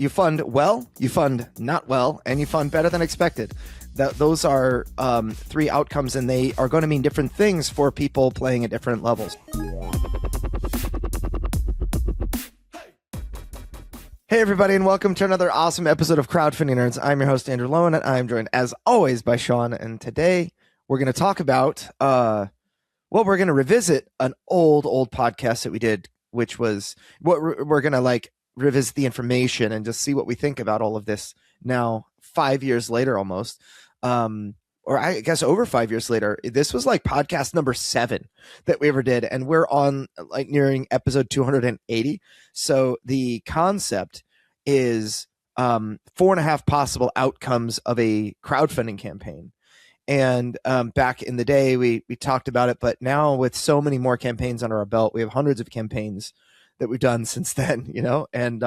you fund well, you fund not well, and you fund better than expected. Those are three outcomes, and they are going to mean different things for people playing at different levels. Hey, everybody, and welcome to another awesome episode of Crowdfunding Nerds. I'm your host, Andrew Lowen, and I'm joined, as always, by Sean. And today we're going to talk about, we're going to revisit an old podcast that we did, which was what we're going to revisit the information and just see what we think about all of this now 5 years later almost. Or I guess over 5 years later. This was like podcast number 7 that we ever did, and we're on nearing episode 280. So the concept is 4.5 possible outcomes of a crowdfunding campaign. And back in the day, we talked about it, but now with so many more campaigns under our belt, we have hundreds of campaigns that we've done since then, and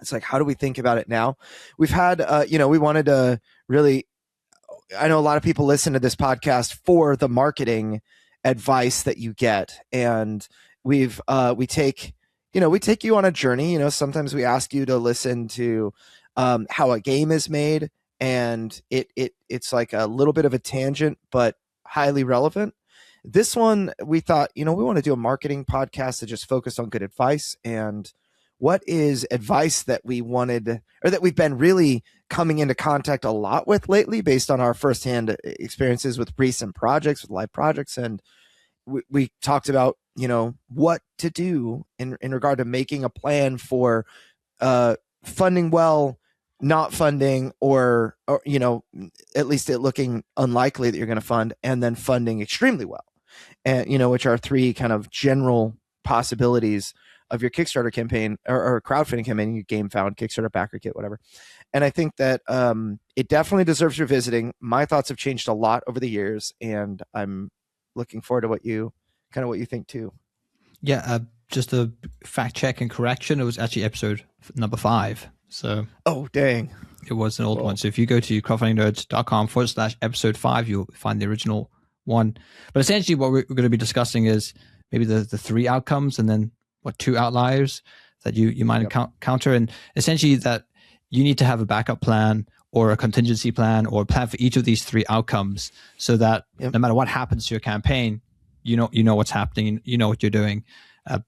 it's like, how do we think about it now? We've had, we wanted to really, I know a lot of people listen to this podcast for the marketing advice that you get. And we take you on a journey. Sometimes we ask you to listen to how a game is made, and it's like a little bit of a tangent, but highly relevant. This one, we thought, we want to do a marketing podcast that just focused on good advice. And what is advice that we wanted, or that we've been really coming into contact a lot with lately based on our firsthand experiences with recent projects, with live projects. And we talked about, what to do in regard to making a plan for funding well, not funding, or at least it looking unlikely that you're going to fund, and then funding extremely well. And, which are three kind of general possibilities of your Kickstarter campaign or crowdfunding campaign. You game found, Kickstarter, backer kit, whatever. And I think that it definitely deserves revisiting. My thoughts have changed a lot over the years, and I'm looking forward to what you think too. Yeah, just a fact check and correction. It was actually episode number 5. So oh dang, it was an old one. So if you go to crowdfundingnerds.com/episode 5, you'll find the original one. But essentially, what we're going to be discussing is maybe the 3 outcomes, and then 2 outliers that you might encounter, and essentially that you need to have a backup plan or a contingency plan or a plan for each of these 3 outcomes, so that no matter what happens to your campaign, you know what's happening, you know what you're doing.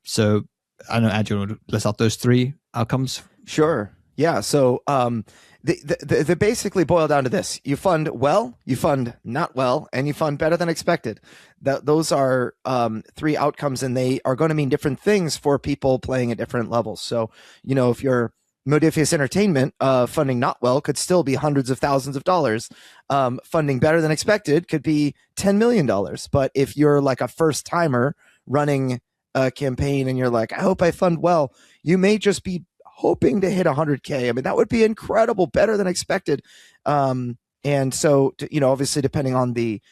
So I don't know, Andrew, list out those 3 outcomes. Sure. Yeah. So they basically boil down to this: you fund well, you fund not well, and you fund better than expected. Those are 3 outcomes, and they are going to mean different things for people playing at different levels. So, if you're Modifius Entertainment, funding not well could still be hundreds of thousands of dollars. Funding better than expected could be $10 million. But if you're like a first timer running a campaign and you're like, I hope I fund well, you may just be hoping to hit 100K. I mean, that would be incredible, better than expected. And so, obviously, depending on the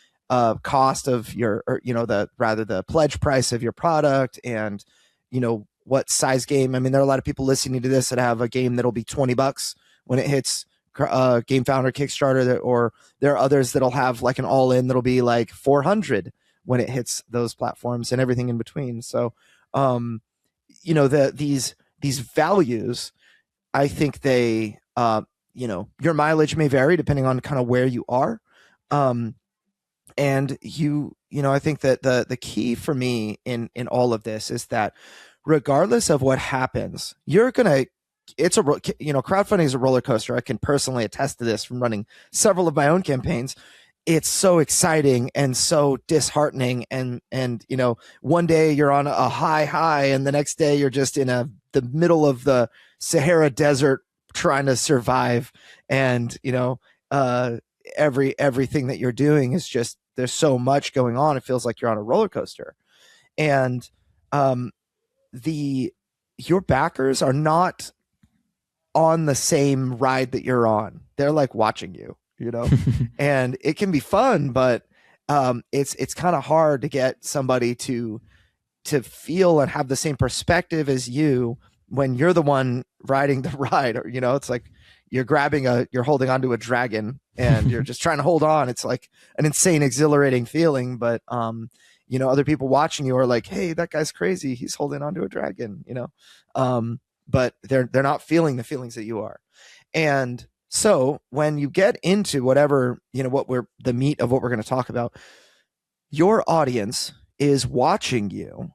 cost of your, the pledge price of your product, and, what size game. I mean, there are a lot of people listening to this that have a game that'll be $20 when it hits Game Founder Kickstarter, or there are others that'll have like an all-in that'll be like 400 when it hits those platforms, and everything in between. So, these values, I think they, your mileage may vary depending on kind of where you are. And I think that the key for me in all of this is that regardless of what happens, crowdfunding is a roller coaster. I can personally attest to this from running several of my own campaigns. It's so exciting and so disheartening. And one day you're on a high, and the next day you're just in the middle of the Sahara Desert trying to survive. And, everything that you're doing is just, there's so much going on. It feels like you're on a roller coaster. And, your backers are not on the same ride that you're on. They're like watching you, and it can be fun, but it's kind of hard to get somebody to feel and have the same perspective as you when you're the one riding the ride. Or it's like you're holding onto a dragon and you're just trying to hold on. It's like an insane, exhilarating feeling, but other people watching you are like, hey, that guy's crazy, he's holding onto a dragon. but they're not feeling the feelings that you are. And so when you get into whatever, the meat of what we're going to talk about, your audience is watching you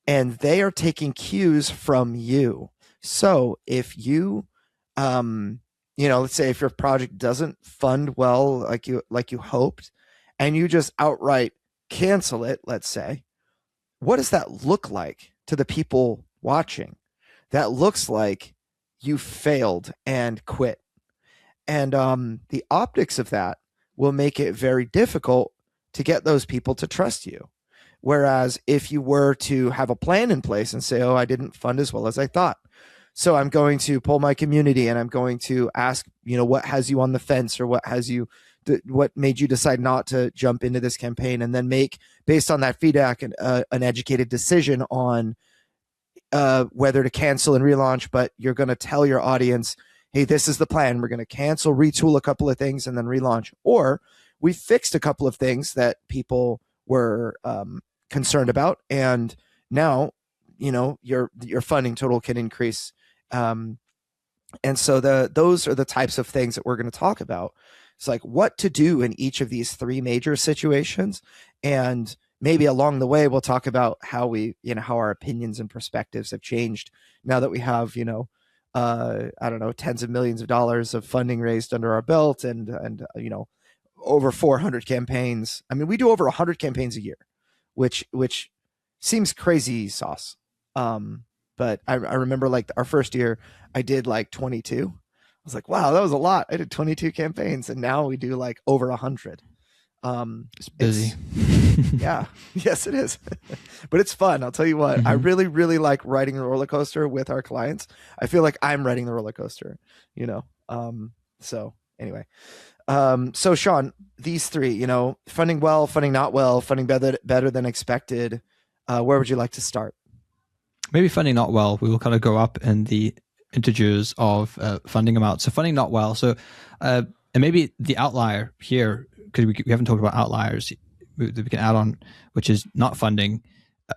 and they are taking cues from you. So if you, let's say if your project doesn't fund well, like you hoped, and you just outright cancel it, let's say, what does that look like to the people watching? That looks like you failed and quit. And the optics of that will make it very difficult to get those people to trust you. Whereas if you were to have a plan in place and say, oh, I didn't fund as well as I thought, so I'm going to poll my community and I'm going to ask, what has you on the fence, or what made you decide not to jump into this campaign, and then make, based on that feedback, an educated decision on whether to cancel and relaunch. But you're going to tell your audience, hey, this is the plan. We're going to cancel, retool a couple of things, and then relaunch. Or we fixed a couple of things that people were concerned about, and now your funding total can increase. And so those are the types of things that we're going to talk about. It's like what to do in each of these three major situations, and maybe along the way we'll talk about how how our opinions and perspectives have changed now that we have I don't know, tens of millions of dollars of funding raised under our belt, and over 400 campaigns. I mean, we do over 100 campaigns a year, which seems crazy sauce. But I remember like our first year, I did like 22. I was like, wow, that was a lot. I did 22 campaigns, and now we do like over 100. It's busy. Yeah, yes, it is. But it's fun. I'll tell you what, I really, really like riding the roller coaster with our clients. I feel like I'm riding the roller coaster, so anyway. So Sean, these three, funding well, funding not well, funding better than expected. Where would you like to start? Maybe funding not well. We will kind of go up in the integers of funding amount. So funding not well. So and maybe the outlier here, because we haven't talked about outliers that we can add on, which is not funding,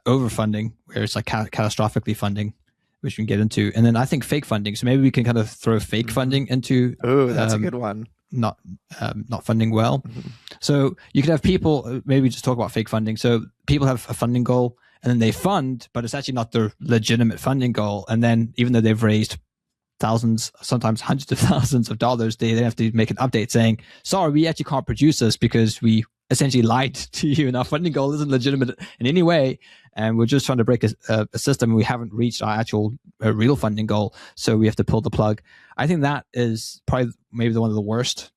overfunding, where it's like catastrophically funding, which we can get into. And then I think fake funding. So maybe we can kind of throw fake funding into. Oh, that's a good one. Not funding well. So you could have people, maybe just talk about fake funding. So people have a funding goal and then they fund, but it's actually not their legitimate funding goal. And then even though they've raised thousands, sometimes hundreds of thousands of dollars, they have to make an update saying, sorry, we actually can't produce this because we essentially lied to you and our funding goal isn't legitimate in any way. And we're just trying to break a system and we haven't reached our actual real funding goal. So we have to pull the plug. I think that is probably maybe one of the worst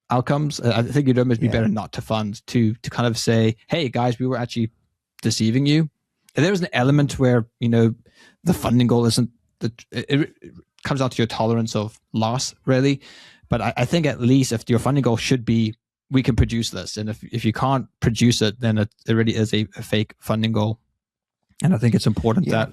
outcomes. I think it'd almost be better not to fund, to kind of say, hey guys, we were actually deceiving you. And there's an element where, the funding goal isn't, it comes down to your tolerance of loss, really. But I think at least if your funding goal should be, we can produce this. And if you can't produce it, then it really is a fake funding goal. And I think it's important that,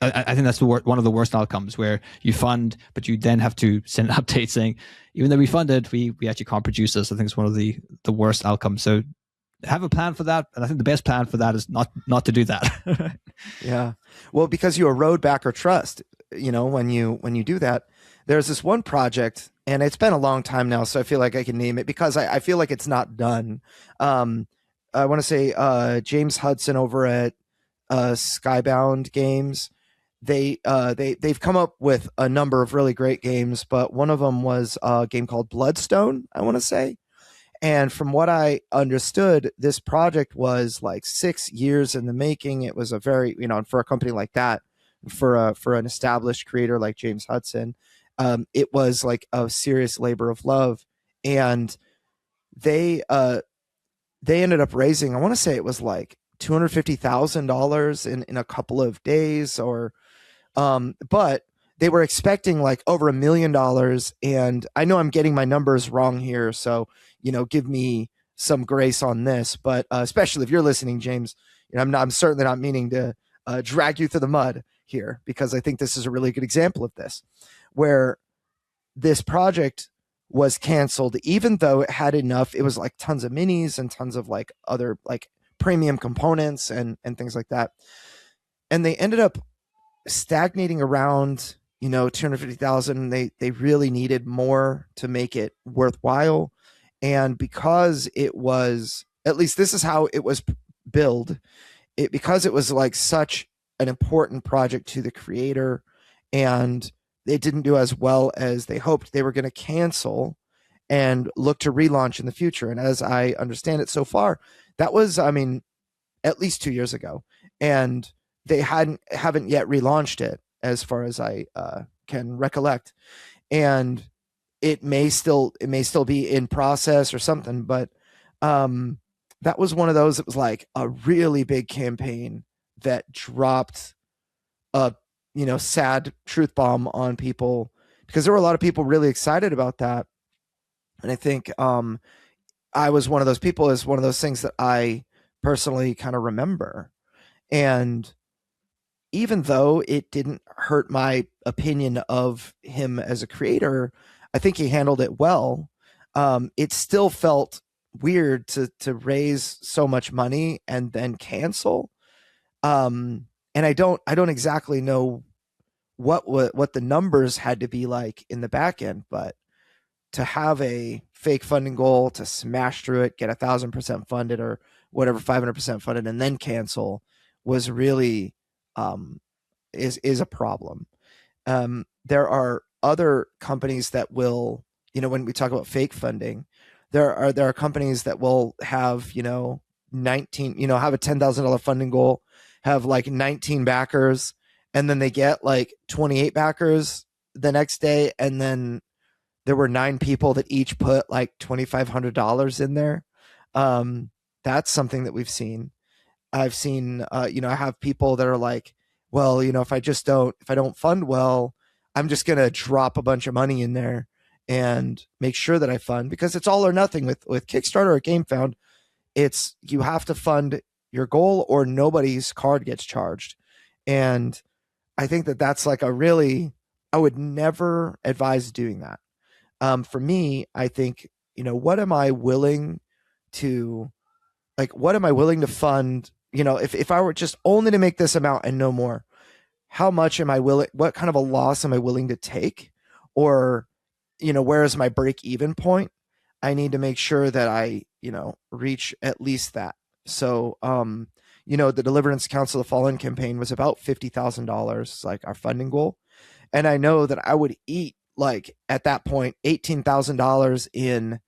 I think that's one of the worst outcomes, where you fund, but you then have to send an update saying, even though we funded, we actually can't produce this. I think it's one of the worst outcomes. So have a plan for that. And I think the best plan for that is not to do that. Yeah. Well, because you erode backer trust, when you do that. There's this one project, and it's been a long time now, so I feel like I can name it because I feel like it's not done. I want to say James Hudson over at Skybound Games. They've come up with a number of really great games, but one of them was a game called Bloodstone, I want to say. And from what I understood, this project was like 6 years in the making. It was a very, for a company like that, for an established creator like James Hudson, it was like a serious labor of love. And they ended up raising, I want to say it was like $250,000 in a couple of days, but they were expecting like over $1 million. And I know I'm getting my numbers wrong here, so give me some grace on this. But especially if you're listening, James, I'm certainly not meaning to drag you through the mud here, because I think this is a really good example of this, where this project was canceled, even though it had enough. It was like tons of minis and tons of like other like premium components and things like that. And they ended up stagnating around, 250,000. They really needed more to make it worthwhile. And because it was, at least this is how it was billed, because it was like such an important project to the creator, and it didn't do as well as they hoped, they were going to cancel and look to relaunch in the future. And as I understand it so far, that was, I mean, at least 2 years ago, and they haven't yet relaunched it, as far as I can recollect. And it may still be in process or something, but um, that was one of those. It was like a really big campaign that dropped a sad truth bomb on people, because there were a lot of people really excited about that. And I think I was one of those people. Is one of those things that I personally kind of remember. And even though it didn't hurt my opinion of him as a creator, I think he handled it well. It still felt weird to raise so much money and then cancel. And I don't exactly know what the numbers had to be like in the back end, but to have a fake funding goal, to smash through it, get 1,000% funded or whatever, 500% funded, and then cancel, was really is a problem. There are other companies that will, when we talk about fake funding, there are companies that will have, 19, have a $10,000 funding goal, have like 19 backers, and then they get like 28 backers the next day, and then there were 9 people that each put like $2,500 in there. That's something that we've seen. I've seen, I have people that are like, well, if I don't fund well, I'm just going to drop a bunch of money in there and make sure that I fund, because it's all or nothing with Kickstarter or GameFound. It's, you have to fund your goal or nobody's card gets charged. And I think that that's like I would never advise doing that. For me, I think, what am I willing to, what am I willing to fund? If I were just only to make this amount and no more, how much am I willing, what kind of a loss am I willing to take? Or, where is my break even point? I need to make sure that I, reach at least that. So, the Deliverance Council of the Fallen campaign was about $50,000, like our funding goal. And I know that I would eat, like at that point, $18,000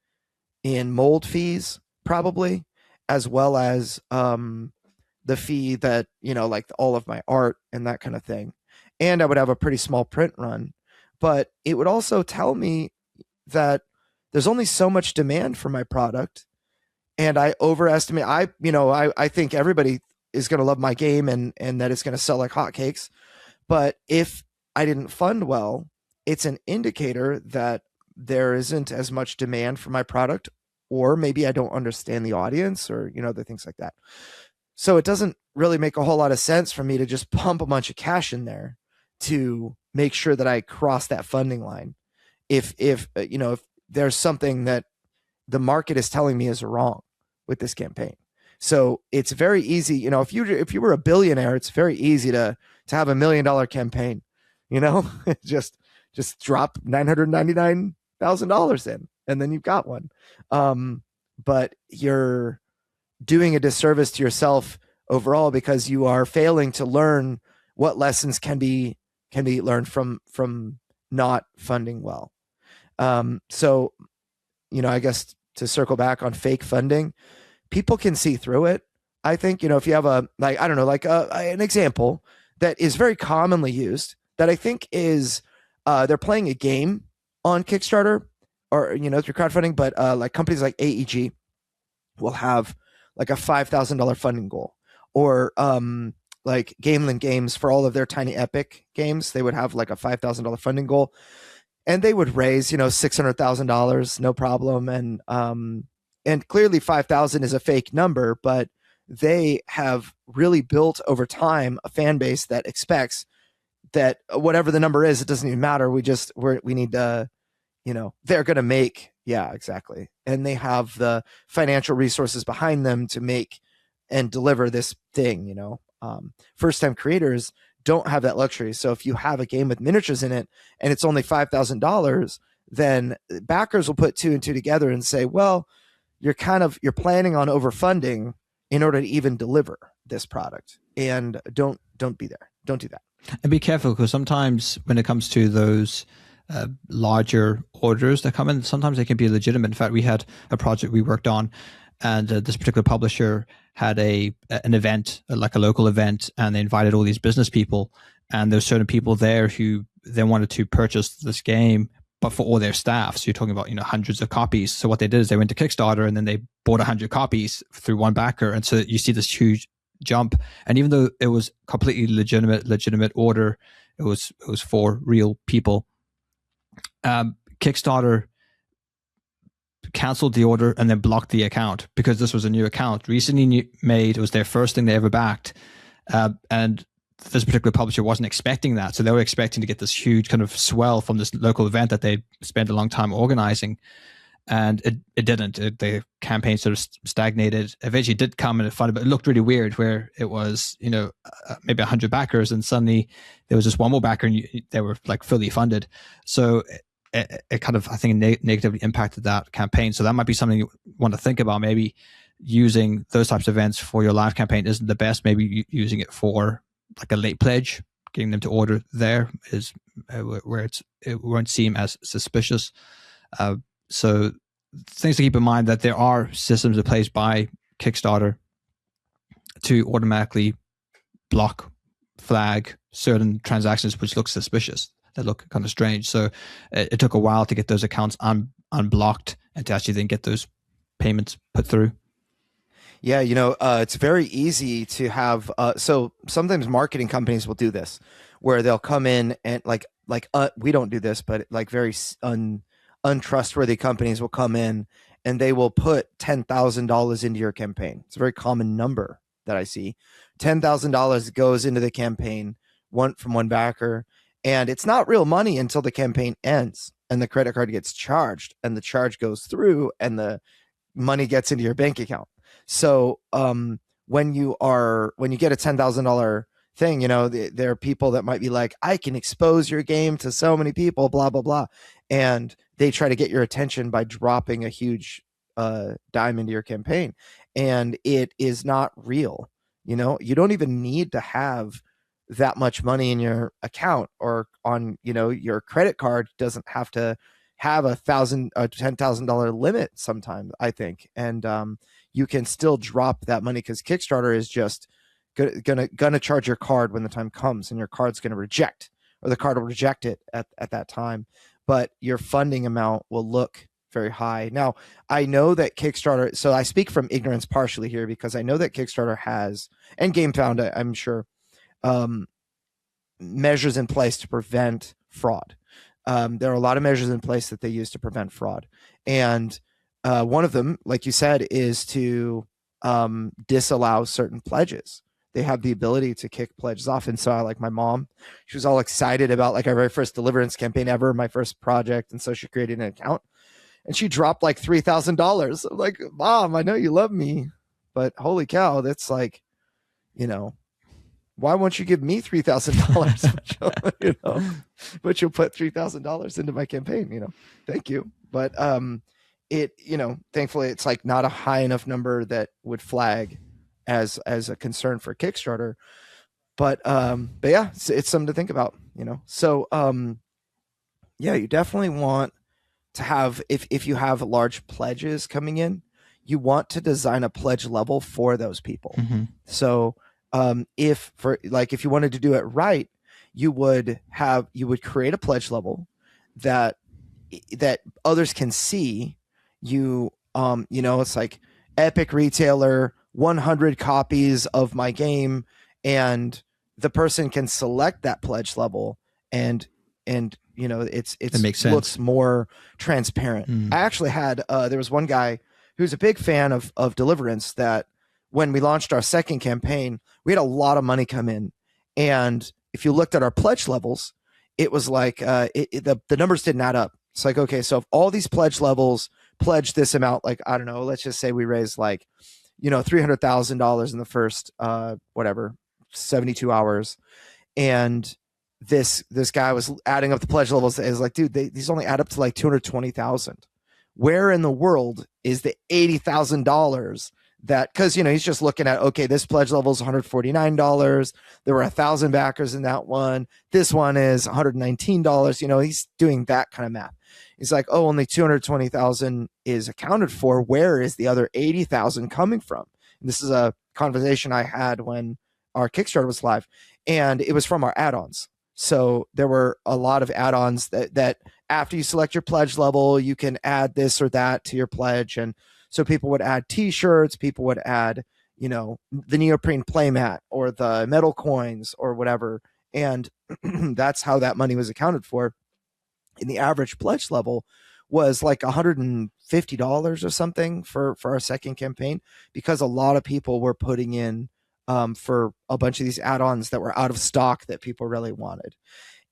in mold fees, probably, as well as the fee that, like all of my art and that kind of thing. And I would have a pretty small print run, but it would also tell me that there's only so much demand for my product. And I overestimate, I think everybody is going to love my game, and that it's going to sell like hotcakes. But if I didn't fund well, it's an indicator that there isn't as much demand for my product, or maybe I don't understand the audience, or, other things like that. So it doesn't really make a whole lot of sense for me to just pump a bunch of cash in there to make sure that I cross that funding line. If there's something that the market is telling me is wrong with this campaign. So it's very easy, if you were a billionaire, it's very easy to have $1 million campaign, just drop $999,000 in, and then you've got one. But you're doing a disservice to yourself overall, because you are failing to learn what lessons can be learned from not funding well. So, I guess to circle back on fake funding, people can see through it. I think, if you have an example that is very commonly used, that I think is, they're playing a game on Kickstarter or, through crowdfunding, but like companies like AEG will have like a $5,000 funding goal, or like Gameland Games, for all of their Tiny Epic games, they would have like a $5,000 funding goal, and they would raise, $600,000, no problem. And clearly 5,000 is a fake number, but they have really built over time a fan base that expects that whatever the number is, it doesn't even matter. We need to, they're going to make, yeah, exactly. And they have the financial resources behind them to make and deliver this thing. First time creators don't have that luxury. So if you have a game with miniatures in it and it's only $5,000, then backers will put two and two together and say, well, you're planning on overfunding in order to even deliver this product, and don't be there. Don't do that. And be careful, because sometimes when it comes to those larger orders that come in, sometimes they can be legitimate. In fact, we had a project we worked on, and this particular publisher had an event, like a local event, and they invited all these business people, and there were certain people there who they wanted to purchase this game, but for all their staff. So you're talking about, hundreds of copies. So what they did is they went to Kickstarter and then they bought 100 copies through one backer. And so you see this huge jump. And even though it was completely legitimate order, it was for real people. Kickstarter canceled the order and then blocked the account because this was a new account recently made. It was their first thing they ever backed. And this particular publisher wasn't expecting that. So they were expecting to get this huge kind of swell from this local event that they spent a long time organizing. And it didn't. The campaign sort of stagnated. Eventually it did come and it funded, but it looked really weird where it was, maybe 100 backers and suddenly there was just one more backer and they were like fully funded. So it kind of, I think, negatively impacted that campaign. So that might be something you want to think about. Maybe using those types of events for your live campaign isn't the best. Maybe using it for like a late pledge, getting them to order there is where it won't seem as suspicious. So things to keep in mind, that there are systems in place by Kickstarter to automatically block, flag certain transactions which look suspicious, that look kind of strange. So it took a while to get those accounts unblocked and to actually then get those payments put through. Yeah, it's very easy to have. So sometimes marketing companies will do this, where they'll come in and we don't do this, but like very untrustworthy companies will come in and they will put $10,000 into your campaign. It's a very common number that I see. $10,000 goes into the campaign, from one backer, and it's not real money until the campaign ends and the credit card gets charged and the charge goes through and the money gets into your bank account. So when you get a $10,000 thing, there are people that might be like, I can expose your game to so many people, blah, blah, blah. And they try to get your attention by dropping a huge dime into your campaign. And it is not real. You don't even need to have that much money in your account or on, your credit card doesn't have to have $10,000 limit sometimes, I think. And you can still drop that money because Kickstarter is just gonna charge your card when the time comes, and your card's gonna reject, or the card will reject it at that time. But your funding amount will look very high. Now, I know that Kickstarter, so I speak from ignorance partially here because I know that Kickstarter has, and GameFound, I'm sure, measures in place to prevent fraud. There are a lot of measures in place that they use to prevent fraud. And one of them, like you said, is to disallow certain pledges. They have the ability to kick pledges off. And so like my mom, she was all excited about like our very first deliverance campaign ever, my first project. And so she created an account and she dropped like $3,000. I'm like, Mom, I know you love me, but holy cow, that's like, why won't you give me $3,000? But you'll put $3,000 into my campaign, thank you. But thankfully it's like not a high enough number that would flag as a concern for Kickstarter. But yeah, it's something to think about, So yeah, you definitely want to have, if you have large pledges coming in, you want to design a pledge level for those people. Mm-hmm. So if you wanted to do it right, you would create a pledge level that others can see. It's like epic retailer, 100 copies of my game, and the person can select that pledge level, and it makes sense. Looks more transparent. I actually had there was one guy who's a big fan of Deliverance that when we launched our second campaign, we had a lot of money come in, and if you looked at our pledge levels, it was like the numbers didn't add up. It's like, okay, so if all these pledge levels pledge this amount, like, I don't know, let's just say we raised like, $300,000 in the first 72 hours, and this guy was adding up the pledge levels. Is like, dude, these only add up to like 220,000. Where in the world is the $80,000 that, because he's just looking at, okay, this pledge level is $149. There were 1,000 backers in that one. This one is $119. He's doing that kind of math. He's like, oh, only 220,000 is accounted for. Where is the other 80,000 coming from? And this is a conversation I had when our Kickstarter was live, and it was from our add-ons. So there were a lot of add-ons that after you select your pledge level, you can add this or that to your pledge. And so people would add t-shirts, people would add, the neoprene playmat or the metal coins or whatever. And that's how that money was accounted for. And the average pledge level was like $150 or something for our second campaign, because a lot of people were putting in for a bunch of these add-ons that were out of stock that people really wanted.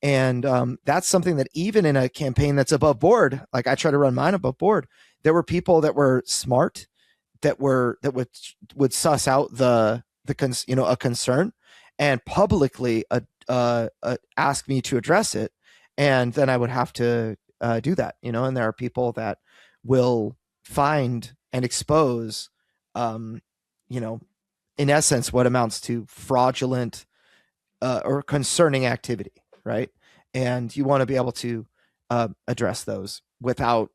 And that's something that even in a campaign that's above board, like I try to run mine above board, there were people that were smart that would suss out a concern and publicly ask me to address it. And then I would have to do that, and there are people that will find and expose, in essence, what amounts to fraudulent or concerning activity, right? And you want to be able to address those without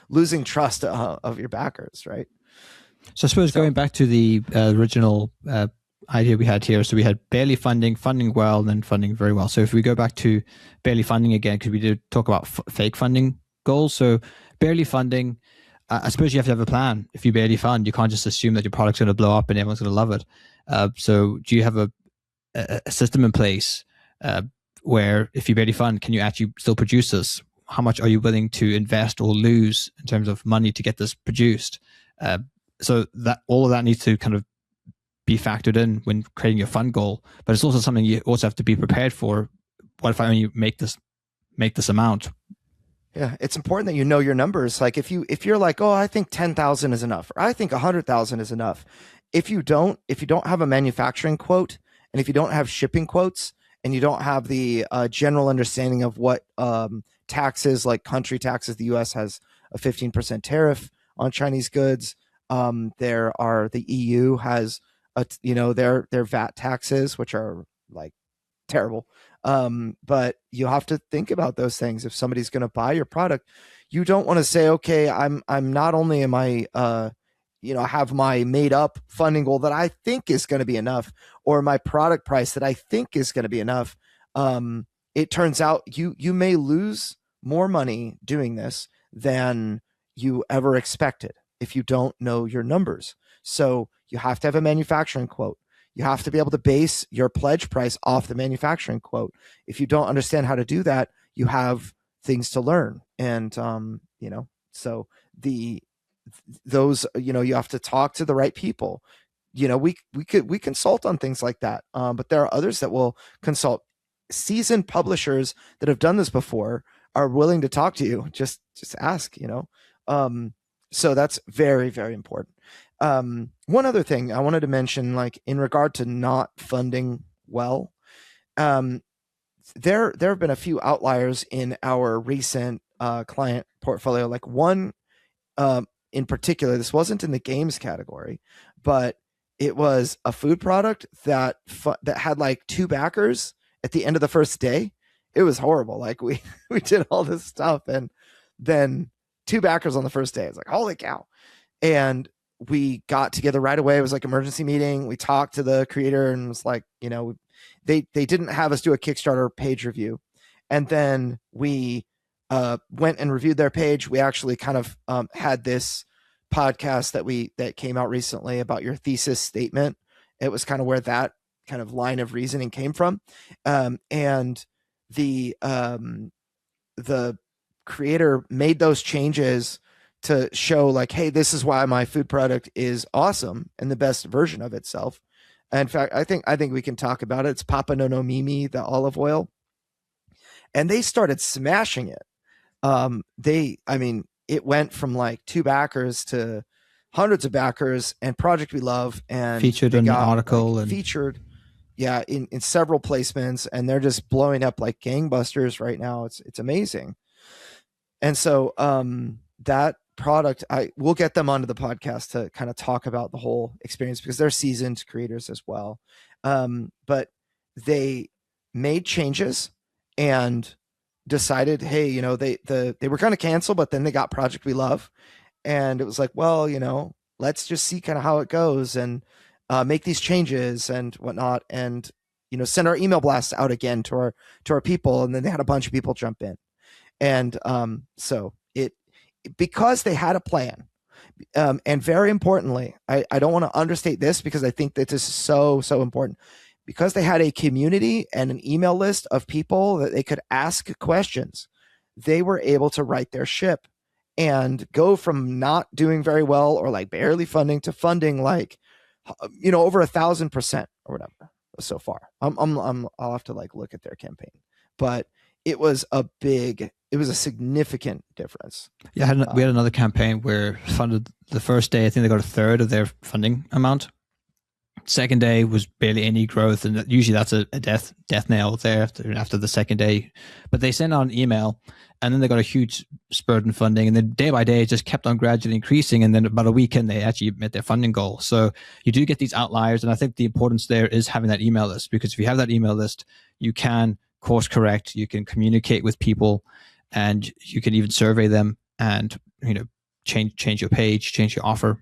losing trust of your backers, right? So I suppose going back to the original idea we had here, so we had barely funding well, and then funding very well. So if we go back to barely funding again, because we did talk about fake funding goals. So barely funding, I suppose you have to have a plan. If you barely fund, you can't just assume that your product's going to blow up and everyone's going to love it. So do you have a system in place where if you barely fund, can you actually still produce this? How much are you willing to invest or lose in terms of money to get this produced? So that all of that needs to kind of be factored in when creating your fund goal, but it's also something you also have to be prepared for. What if I only make this amount? Yeah, it's important that you know your numbers. Like if you're like, oh, I think 10,000 is enough, or I think 100,000 is enough. If you don't have a manufacturing quote, and if you don't have shipping quotes, and you don't have the general understanding of what taxes, like country taxes, the U.S. has a 15% tariff on Chinese goods. The EU has their VAT taxes, which are like terrible. But you have to think about those things. If somebody's going to buy your product, you don't want to say, okay, I'm not only am I have my made up funding goal that I think is going to be enough, or my product price that I think is going to be enough. It turns out you may lose more money doing this than you ever expected if you don't know your numbers. So you have to have a manufacturing quote. You have to be able to base your pledge price off the manufacturing quote. If you don't understand how to do that, you have things to learn. And, so you have to talk to the right people. We consult on things like that. But there are others that will consult. Seasoned publishers that have done this before are willing to talk to you. Just ask, so that's very, very important. One other thing I wanted to mention, like in regard to not funding well, there have been a few outliers in our recent client portfolio. Like one in particular, this wasn't in the games category, but it was a food product that had like 2 backers at the end of the first day. It was horrible. Like we did all this stuff, and then 2 backers on the first day. It's like, holy cow. And we got together right away. It was like emergency meeting. We talked to the creator and was like, they didn't have us do a Kickstarter page review. And then we went and reviewed their page. We actually kind of had this podcast that came out recently about your thesis statement. It was kind of where that kind of line of reasoning came from. And the creator made those changes to show like, hey, this is why my food product is awesome and the best version of itself. And in fact, I think we can talk about it. It's Papa No No Mimi, the olive oil. And they started smashing it. It went from like 2 backers to hundreds of backers, and Project We Love, and featured in an article, and featured yeah, in several placements, and they're just blowing up like gangbusters right now. It's amazing. And so that product, I will get them onto the podcast to kind of talk about the whole experience because they're seasoned creators as well. But they made changes and decided, hey, they were going to cancel, but then they got Project We Love, and it was like, well, let's just see kind of how it goes and make these changes and whatnot, and send our email blasts out again to our people, and then they had a bunch of people jump in, and so it because they had a plan, and very importantly, I don't want to understate this because I think that this is so important. Because they had a community and an email list of people that they could ask questions, they were able to right their ship and go from not doing very well or like barely funding to funding like over 1,000% or whatever so far. I'll have to like look at their campaign, but it was a significant difference. Yeah, we had another campaign where funded the first day. I think they got a third of their funding amount. Second day was barely any growth, and usually that's a death nail there after the second day. But they sent out an email, and then they got a huge spurt in funding, and then day by day it just kept on gradually increasing. And then about a weekend they actually met their funding goal. So you do get these outliers, and I think the importance there is having that email list, because if you have that email list, you can course correct, you can communicate with people, and you can even survey them and change your page, change your offer.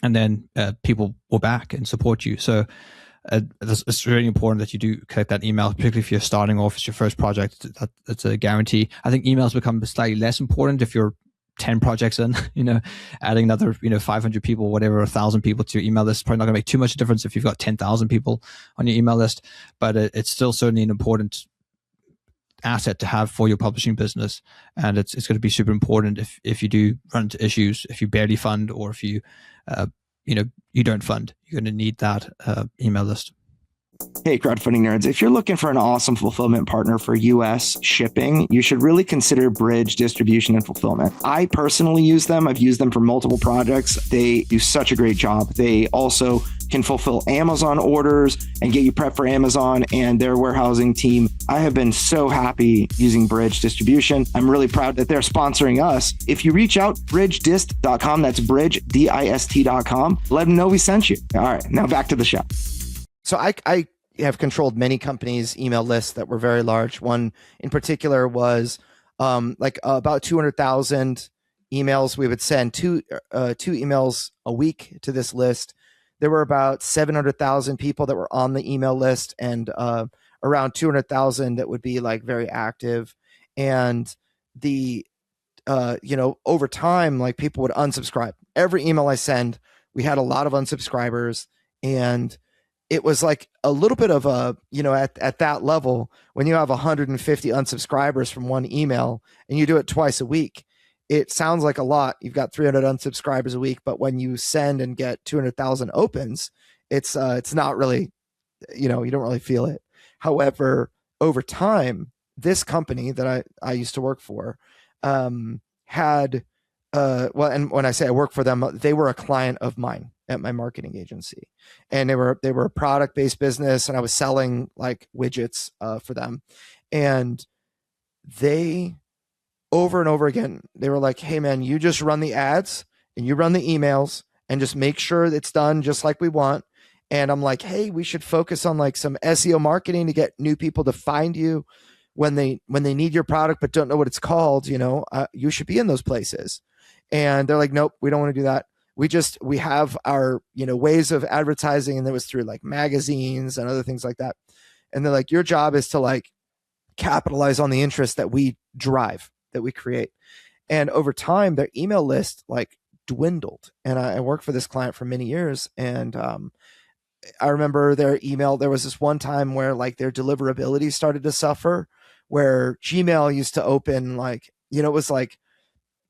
And then people will back and support you. So it's really important that you do collect that email, particularly if you're starting off, it's your first project. That's a guarantee. I think emails become slightly less important if you're 10 projects in, adding another, 500 people, whatever, 1,000 people to your email list. Probably not going to make too much difference if you've got 10,000 people on your email list, but it's still certainly an important asset to have for your publishing business. And it's going to be super important if you do run into issues, if you barely fund, or if you you don't fund, you're going to need that email list. Hey, crowdfunding nerds, if you're looking for an awesome fulfillment partner for US shipping, you should really consider Bridge Distribution and Fulfillment. I personally use them. I've used them for multiple projects. They do such a great job. They also can fulfill Amazon orders and get you prepped for Amazon and their warehousing team. I have been so happy using Bridge Distribution. I'm really proud that they're sponsoring us. If you reach out, bridgedist.com, that's bridgedist.com, let them know we sent you. All right, now back to the show. So I have controlled many companies' email lists that were very large. One in particular was about 200,000 emails. We would send two emails a week to this list. There were about 700,000 people that were on the email list, and around 200,000 that would be like very active. And the over time, like people would unsubscribe. Every email I send, we had a lot of unsubscribers, and it was like a little bit of a, at that level, when you have 150 unsubscribers from one email and you do it twice a week, it sounds like a lot. You've got 300 unsubscribers a week, but when you send and get 200,000 opens, it's not really, you don't really feel it. However, over time, this company that I used to work for had, and when I say I work for them, they were a client of mine at my marketing agency, and they were a product-based business, and I was selling like widgets for them. And they, over and over again, they were like, hey man, you just run the ads and you run the emails and just make sure it's done just like we want. And I'm like, hey, we should focus on like some SEO marketing to get new people to find you when they need your product but don't know what it's called. You should be in those places. And they're like, nope, we don't want to do that. We have our, ways of advertising. And that was through like magazines and other things like that. And they're like, your job is to like capitalize on the interest that we drive, that we create. And over time, their email list like dwindled. And I worked for this client for many years. And I remember their email, there was this one time where like their deliverability started to suffer, where Gmail used to open like, it was like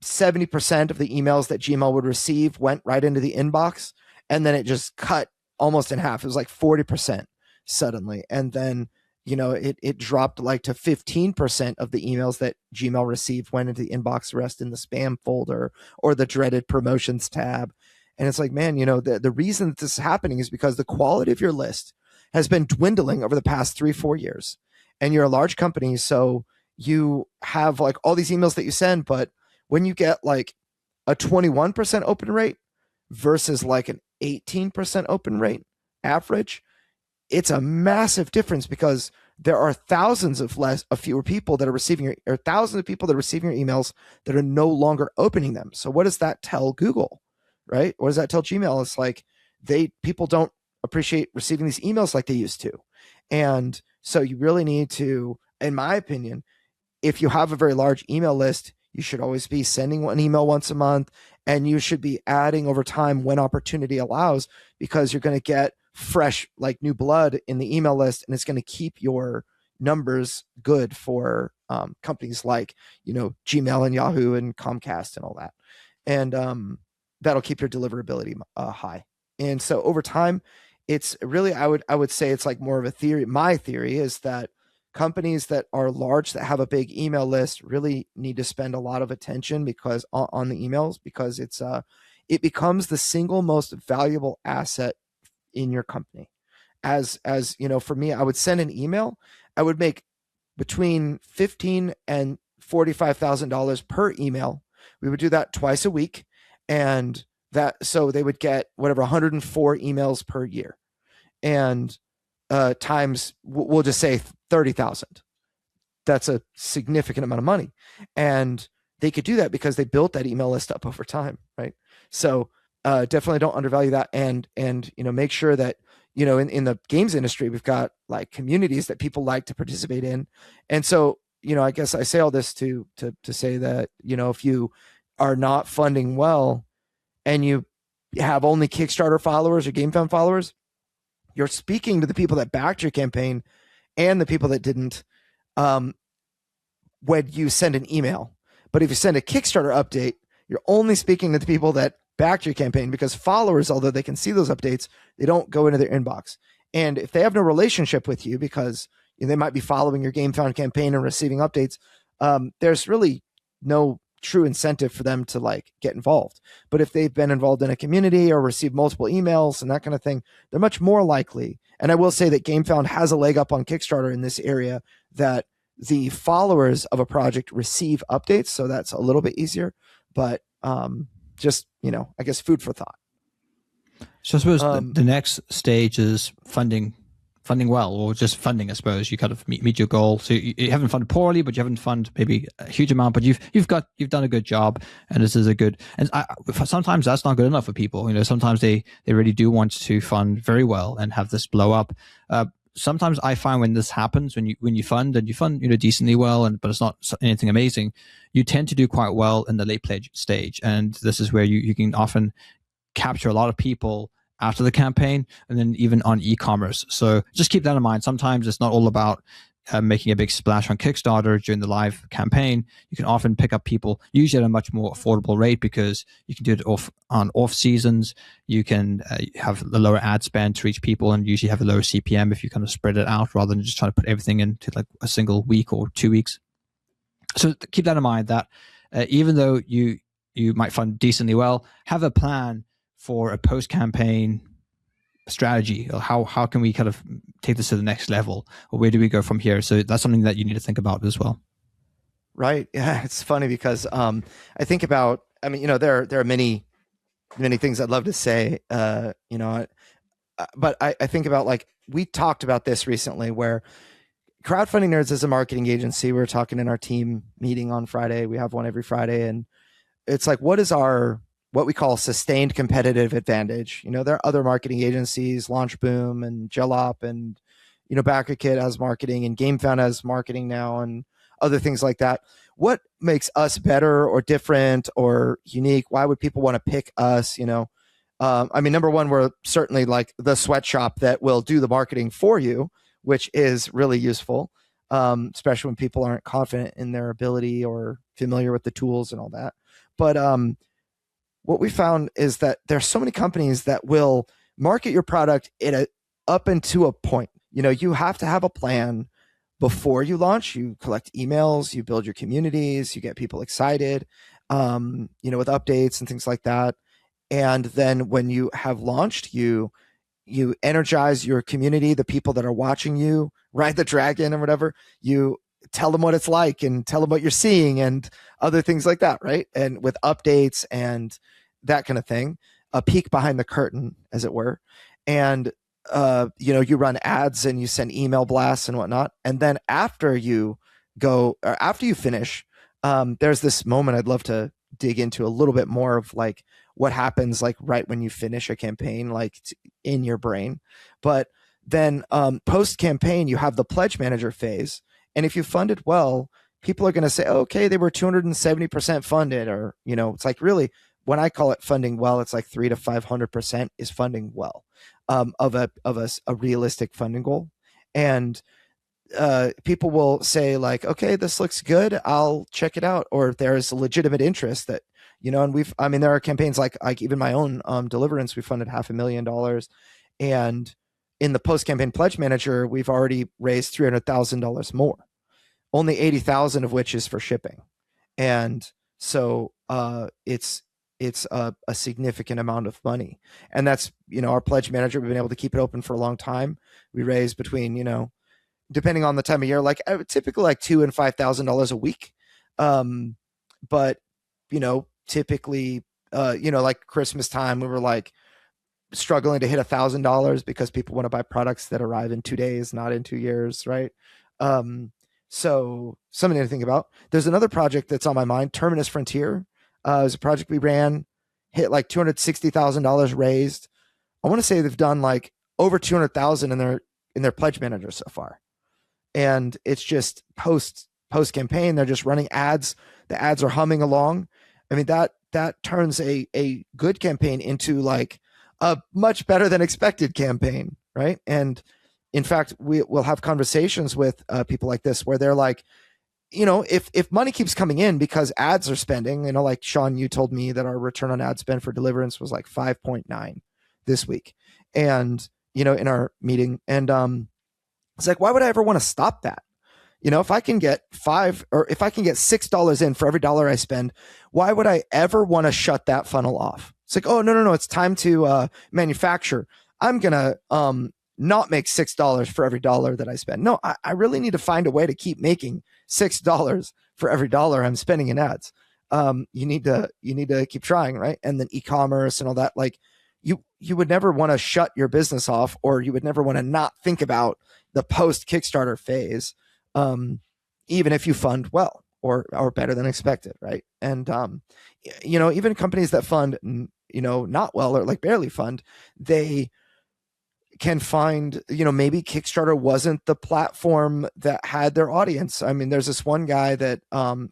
70% of the emails that Gmail would receive went right into the inbox, and then it just cut almost in half. It was like 40% suddenly. And then, it dropped like to 15% of the emails that Gmail received went into the inbox, the rest in the spam folder or the dreaded promotions tab. And it's like, man, the reason that this is happening is because the quality of your list has been dwindling over the past 3-4 years, and you're a large company, so you have like all these emails that you send, but when you get like a 21% open rate versus like an 18% open rate average, it's a massive difference, because there are thousands of fewer people that are receiving or thousands of people that are receiving your emails that are no longer opening them. So what does that tell Google, right? What does that tell Gmail? It's like people don't appreciate receiving these emails like they used to. And so you really need to, in my opinion, if you have a very large email list, you should always be sending an email once a month, and you should be adding over time when opportunity allows, because you're going to get fresh, like new blood in the email list, and it's going to keep your numbers good for companies like, Gmail and Yahoo and Comcast and all that. And that'll keep your deliverability high. And so over time, it's really, I would say it's like more of a theory. My theory is that companies that are large, that have a big email list, really need to spend a lot of attention because on the emails, because it becomes the single most valuable asset in your company. As for me, I would send an email, I would make between $15,000 and $45,000 per email. We would do that twice a week, and so they would get whatever 104 emails per year, and times, we'll just say 30,000. That's a significant amount of money, and they could do that because they built that email list up over time, right? So definitely don't undervalue that, and make sure that in the games industry, we've got like communities that people like to participate in. And so I guess I say all this to say that if you are not funding well and you have only Kickstarter followers or GameFound followers, you're speaking to the people that backed your campaign and the people that didn't when you send an email. But if you send a Kickstarter update, you're only speaking to the people that backed your campaign, because followers, although they can see those updates, they don't go into their inbox. And if they have no relationship with you, because they might be following your GameFound campaign and receiving updates, there's really no true incentive for them to like get involved. But if they've been involved in a community or received multiple emails and that kind of thing, they're much more likely. And I will say that GameFound has a leg up on Kickstarter in this area, that the followers of a project receive updates, so that's a little bit easier. But just I guess food for thought. So I suppose the next stage is funding well, or just funding. I suppose you kind of meet your goal. So you haven't funded poorly, but you haven't funded maybe a huge amount, but you've done a good job, and this is a good. And sometimes that's not good enough for people. Sometimes they really do want to fund very well and have this blow up. Sometimes I find when this happens, when you fund decently well, but it's not anything amazing, you tend to do quite well in the late pledge stage, and this is where you can often capture a lot of people after the campaign, and then even on e-commerce. So just keep that in mind. Sometimes it's not all about making a big splash on Kickstarter during the live campaign. You can often pick up people, usually at a much more affordable rate, because you can do it off seasons. You can have the lower ad spend to reach people, and usually have a lower CPM if you kind of spread it out rather than just trying to put everything into like a single week or 2 weeks. So keep that in mind, that even though you might fund decently well, have a plan for a post-campaign strategy. Or how can we kind of take this to the next level, or where do we go from here? So that's something that you need to think about as well. Right. Yeah. It's funny because I think about, there are many things I'd love to say, but I think about, like, we talked about this recently, where Crowdfunding Nerds is a marketing agency. We were talking in our team meeting on Friday. We have one every Friday. And it's like, what is what we call sustained competitive advantage? There are other marketing agencies, LaunchBoom and Gelop, and BackerKit has marketing, and GameFound has marketing now, and other things like that. What makes us better or different or unique? Why would people want to pick us? Number one, we're certainly like the sweatshop that will do the marketing for you, which is really useful, especially when people aren't confident in their ability or familiar with the tools and all that. But what we found is that there's so many companies that will market your product up into a point. You have to have a plan before you launch. You collect emails, you build your communities, you get people excited, with updates and things like that. And then when you have launched, you you energize your community, the people that are watching you ride the dragon or whatever. You tell them what it's like and tell them what you're seeing and other things like that, right? And with updates and that kind of thing, a peek behind the curtain, as it were. And you run ads and you send email blasts and whatnot. And then after you finish, there's this moment I'd love to dig into a little bit more of, like, what happens like right when you finish a campaign, like in your brain. But then post campaign, you have the pledge manager phase. And if you funded well, people are going to say, oh, okay, they were 270% funded, or, it's like, really, when I call it funding well, it's like 300 to 500% is funding well of a realistic funding goal. And people will say, like, okay, this looks good, I'll check it out. Or there's a legitimate interest that, and there are campaigns like even my own Deliverance, we funded $500,000. And in the post-campaign pledge manager, we've already raised $300,000 more, only 80,000 of which is for shipping. And so it's a significant amount of money. And that's, our pledge manager, we've been able to keep it open for a long time. We raise between, depending on the time of year, like typically like $2,000 and $5,000 a week. But, typically, like Christmas time, we were like struggling to hit $1,000 because people want to buy products that arrive in 2 days, not in 2 years. Right. So something to think about. There's another project that's on my mind, Terminus Frontier. It was a project we ran, hit like $260,000 raised. I want to say they've done like over 200,000 in their pledge manager so far. And it's just post campaign, they're just running ads. The ads are humming along. I mean, that turns a good campaign into like a much better than expected campaign, right? And in fact, we'll have conversations with people like this where they're like, if money keeps coming in because ads are spending, like Sean, you told me that our return on ad spend for Deliverance was like 5.9 this week. And, in our meeting, and it's like, why would I ever want to stop that? If I can get $6 in for every dollar I spend, why would I ever want to shut that funnel off? It's like, oh, no, it's time to manufacture. I'm going to not make $6 for every dollar that I spend. No, I really need to find a way to keep making $6 for every dollar I'm spending in ads. You need to keep trying, right? And then e-commerce and all that, like you would never want to shut your business off, or you would never want to not think about the post Kickstarter phase, even if you fund well or better than expected, right? And even companies that fund not well or like barely fund, they can find, maybe Kickstarter wasn't the platform that had their audience. I mean, there's this one guy that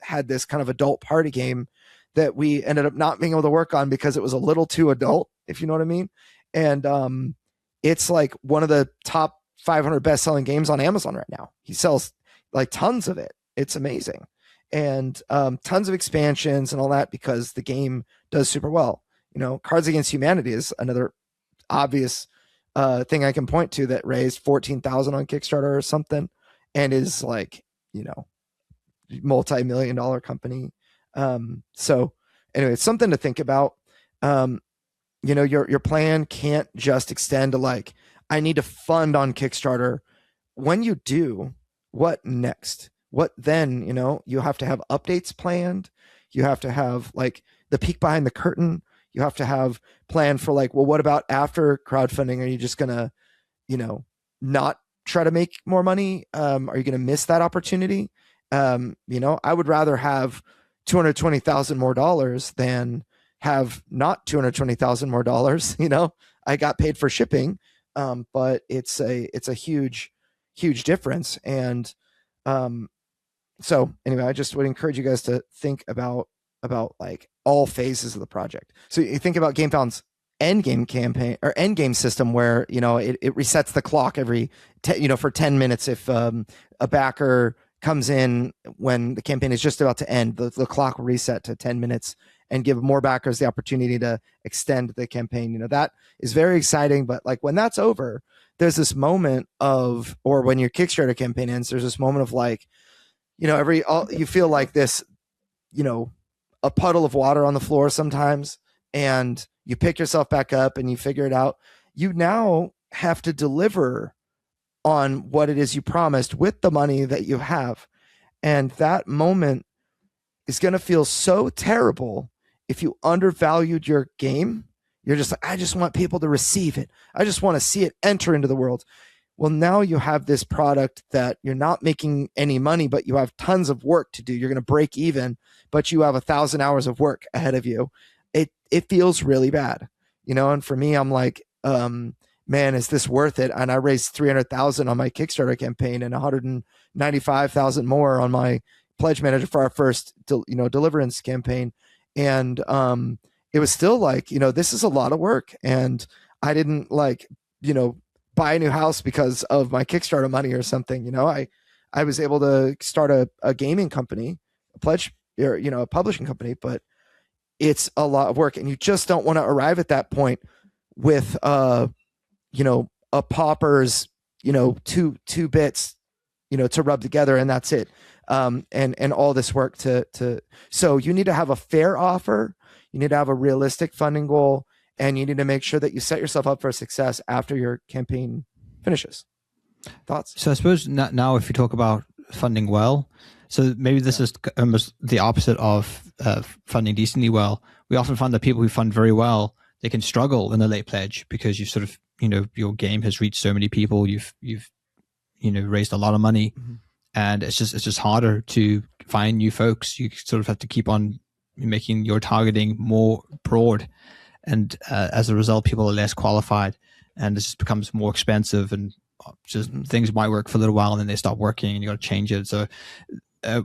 had this kind of adult party game that we ended up not being able to work on because it was a little too adult, if you know what I mean. And it's like one of the top 500 best-selling games on Amazon right now. He sells like tons of it. It's amazing. And tons of expansions and all that because the game does super well. Cards Against Humanity is another obvious thing I can point to that raised 14,000 on Kickstarter or something, and is like, multi-million-dollar company. So anyway, it's something to think about. Your plan can't just extend to like, I need to fund on Kickstarter. When you do, what next? What then? You have to have updates planned. You have to have like the peek behind the curtain. You have to have planned for like, well, what about after crowdfunding? Are you just gonna, not try to make more money? Are you gonna miss that opportunity? I would rather have $220,000 more dollars than have not $220,000 more dollars. I got paid for shipping, but it's a huge difference. And so anyway, I just would encourage you guys to think about like all phases of the project. So you think about GameFound's end game campaign or end game system where, it resets the clock every, for 10 minutes. If a backer comes in when the campaign is just about to end, the clock will reset to 10 minutes and give more backers the opportunity to extend the campaign. That is very exciting. But like when that's over, there's this moment of, or when your Kickstarter campaign ends, there's this moment of like, you feel like this, a puddle of water on the floor sometimes, and you pick yourself back up and you figure it out. You now have to deliver on what it is you promised with the money that you have. And that moment is going to feel so terrible if you undervalued your game. You're just like, I just want people to receive it. I just want to see it enter into the world. Well, now you have this product that you're not making any money, but you have tons of work to do. You're going to break even, but you have 1,000 hours of work ahead of you. It feels really bad, you know? And for me, I'm like, man, is this worth it? And I raised 300,000 on my Kickstarter campaign and 195,000 more on my pledge manager for our first, deliverance campaign. And it was still like, this is a lot of work. And I didn't buy a new house because of my Kickstarter money or something. I was able to start a gaming company, a publishing company, but it's a lot of work. And you just don't want to arrive at that point with, a pauper's, two bits, to rub together, and that's it. And all this work so you need to have a fair offer. You need to have a realistic funding goal, and you need to make sure that you set yourself up for success after your campaign finishes. Thoughts? So I suppose now if you talk about funding well, so maybe this is almost the opposite of funding decently well. We often find that people who fund very well, they can struggle in the late pledge because you sort of, your game has reached so many people. You've raised a lot of money, and it's just harder to find new folks. You sort of have to keep on making your targeting more broad, and as a result, people are less qualified, and it just becomes more expensive, and just things might work for a little while and then they stop working, and you got to change it. So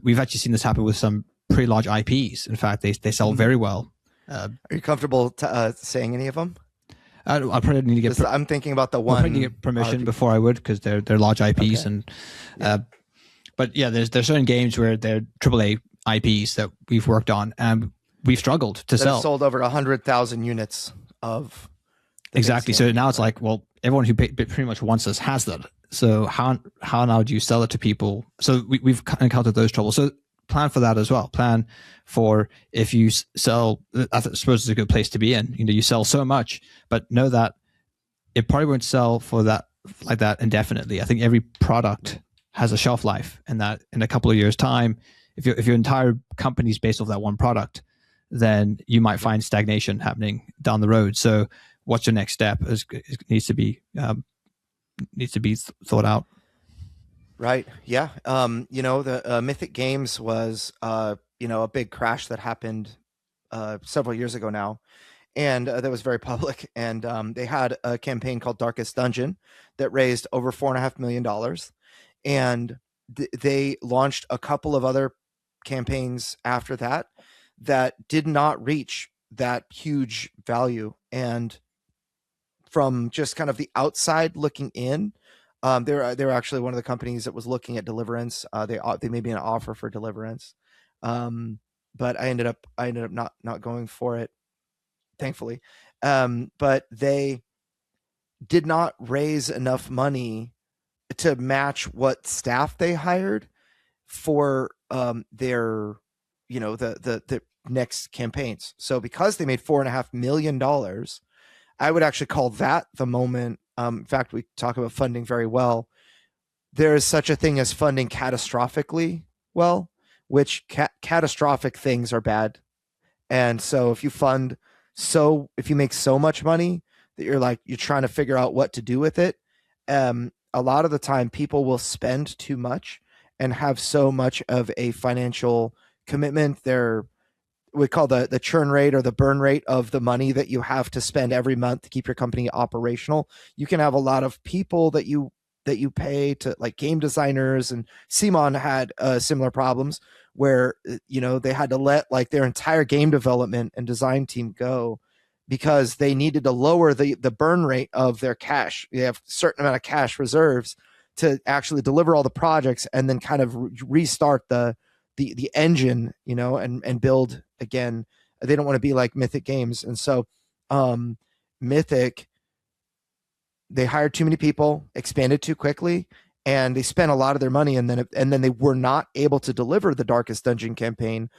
we've actually seen this happen with some pretty large IPs. In fact, they sell very well. Are you comfortable saying any of them? I probably need to get. I'm thinking about the one. I need to get permission before I would, because they're large IPs, okay. And but yeah, there's certain games where they're AAA IPs that we've worked on, and we've struggled to sell. Sold over 100,000 units of. Exactly. So now it's like, well, everyone who pretty much wants this has that. So how now do you sell it to people? So we've encountered those troubles. So plan for that as well. Plan for if you sell. I suppose it's a good place to be in. You sell so much, but know that it probably won't sell for that like that indefinitely. I think every product has a shelf life, and that in a couple of years' time, if your entire company is based off that one product, then you might find stagnation happening down the road. So what's your next step? It needs to be thought out. Right. Yeah. The Mythic Games was, a big crash that happened several years ago now. And that was very public. And they had a campaign called Darkest Dungeon that raised over $4.5 million. And they launched a couple of other campaigns after that did not reach that huge value. And from just kind of the outside looking in, they were actually one of the companies that was looking at Deliverance. They made me an offer for Deliverance, but I ended up not going for it, thankfully. But they did not raise enough money to match what staff they hired for their the next campaigns. So because they made $4.5 million, I would actually call that the moment. In fact, we talk about funding very well. There is such a thing as funding catastrophically well, which catastrophic things are bad. And so if you make so much money that you're trying to figure out what to do with it, a lot of the time people will spend too much and have so much of a financial commitment. We call the churn rate or the burn rate of the money that you have to spend every month to keep your company operational. You can have a lot of people that you pay to, like game designers, and Simon had similar problems where they had to let their entire game development and design team go because they needed to lower the burn rate of their cash. They have a certain amount of cash reserves to actually deliver all the projects and then kind of restart the engine, and build again. They don't want to be like Mythic Games. And so Mythic, they hired too many people, expanded too quickly, and they spent a lot of their money, and then they were not able to deliver the Darkest Dungeon campaign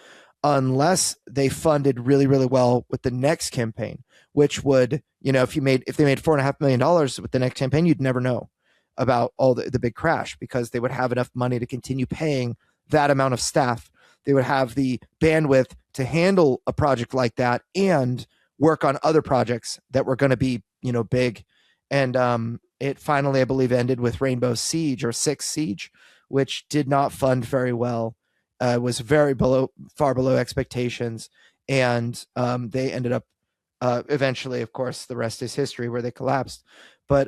unless they funded really, really well with the next campaign, which would, if they made $4.5 million with the next campaign, you'd never know about all the big crash, because they would have enough money to continue paying that amount of staff. They would have the bandwidth to handle a project like that and work on other projects that were going to be, big. And it finally, I believe, ended with Rainbow Siege or Six Siege, which did not fund very well. Was far below expectations, and they ended up eventually, of course, the rest is history, where they collapsed. But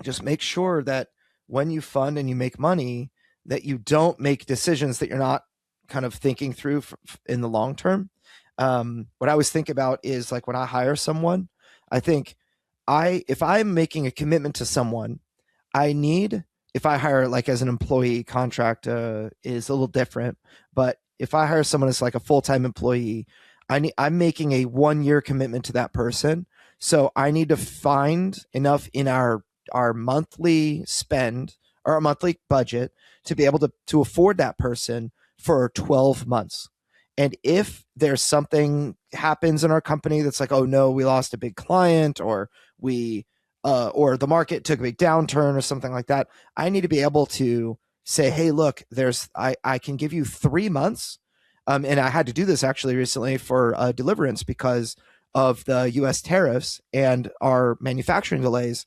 just make sure that when you fund and you make money, that you don't make decisions that you're not kind of thinking through in the long term. What I always think about is, like, when I hire someone, I think if I'm making a commitment to someone, if I hire like as an employee, contract is a little different. But if I hire someone as like a full-time employee, I'm making a 1-year commitment to that person. So I need to find enough in our monthly spend or our monthly budget to be able to afford that person for 12 months. And if there's something happens in our company that's like, oh no, we lost a big client, or or the market took a big downturn or something like that, I need to be able to say, hey, look, I can give you 3 months. And I had to do this actually recently for Deliverance because of the US tariffs and our manufacturing delays.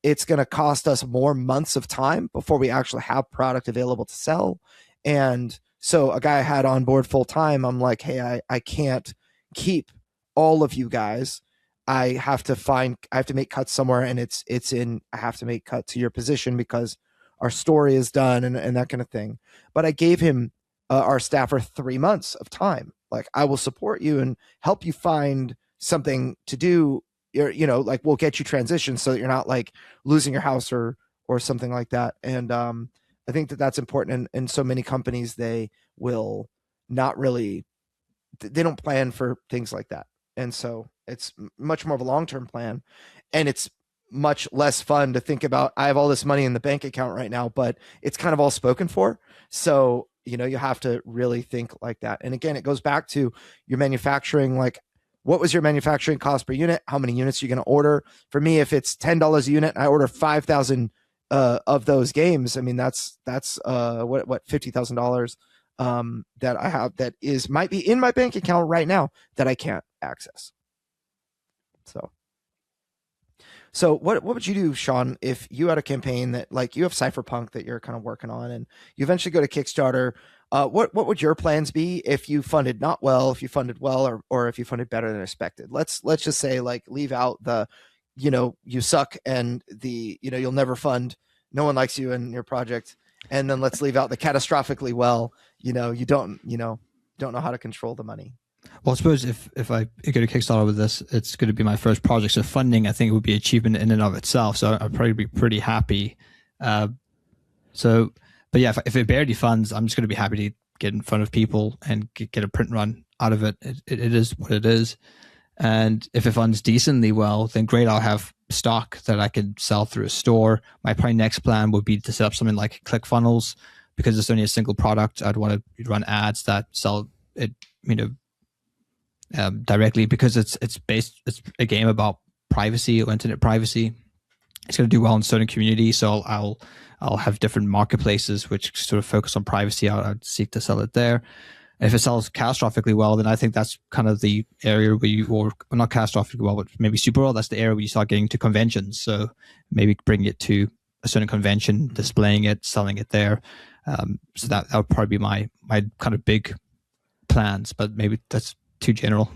It's going to cost us more months of time before we actually have product available to sell. And so a guy I had on board full time, I'm like, hey, I can't keep all of you guys. I have to make cuts somewhere, and I have to make cut to your position because our story is done and that kind of thing. But I gave him our staffer 3 months of time. Like, I will support you and help you find something to do. Like, we'll get you transitioned so that you're not like losing your house or something like that. And I think that that's important. And so many companies, they will not really, they don't plan for things like that. And so it's much more of a long-term plan, and it's much less fun to think about, I have all this money in the bank account right now, but it's kind of all spoken for. So, you have to really think like that. And again, it goes back to your manufacturing. Like, what was your manufacturing cost per unit? How many units are you going to order? For me, if it's $10 a unit, I order 5,000 of those games. I mean, that's what $50,000 that I have that might be in my bank account right now that I can't access. So what would you do, Sean, if you had a campaign that, like, you have Cypherpunk that you're kind of working on, and you eventually go to Kickstarter? What would your plans be if you funded not well, if you funded well, or if you funded better than expected? Let's just say, like, leave out the, you suck and you'll never fund, no one likes you and your project, and then let's leave out the catastrophically well, you don't know how to control the money. Well, I suppose if I go to Kickstarter with this, it's going to be my first project. So funding, I think, would be achievement in and of itself. So I'd probably be pretty happy. But yeah, if it barely funds, I'm just going to be happy to get in front of people and get a print run out of it. It is what it is. And if it funds decently well, then great, I'll have stock that I could sell through a store. My probably next plan would be to set up something like ClickFunnels, because it's only a single product. I'd want to run ads that sell it, directly, because it's a game about privacy or internet privacy. It's going to do well in certain communities, so I'll have different marketplaces which sort of focus on privacy. I'd seek to sell it there. If it sells catastrophically well, then I think that's kind of the area where or not catastrophically well, but maybe super well. That's the area where you start getting to conventions. So maybe bring it to a certain convention, displaying it, selling it there. So that would probably be my kind of big plans, but maybe that's too general.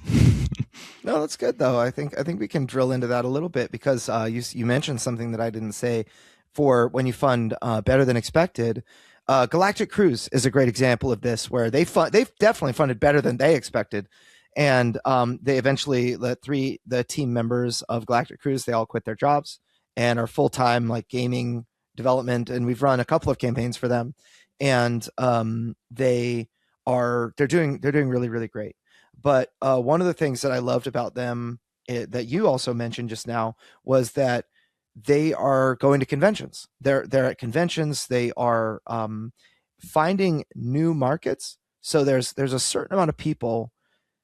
No, that's good though. I think we can drill into that a little bit, because you mentioned something that I didn't say. For when you fund better than expected, Galactic Cruise is a great example of this, where they've definitely funded better than they expected, and they eventually the team members of Galactic Cruise, they all quit their jobs and are full-time like gaming development, and we've run a couple of campaigns for them, and they're doing really, really great. But one of the things that I loved about them, that you also mentioned just now, was that they are going to conventions. They're at conventions. They are finding new markets. So there's a certain amount of people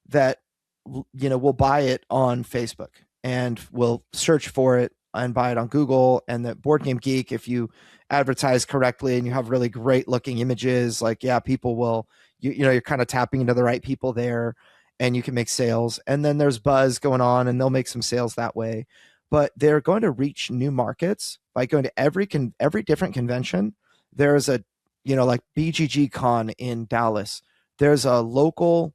that will buy it on Facebook and will search for it and buy it on Google. And the Board Game Geek, if you advertise correctly and you have really great looking images, like, yeah, people will, you're kind of tapping into the right people there, and you can make sales. And then there's buzz going on, and they'll make some sales that way. But they're going to reach new markets by going to every different convention. There's a, like BGG Con in Dallas. There's a local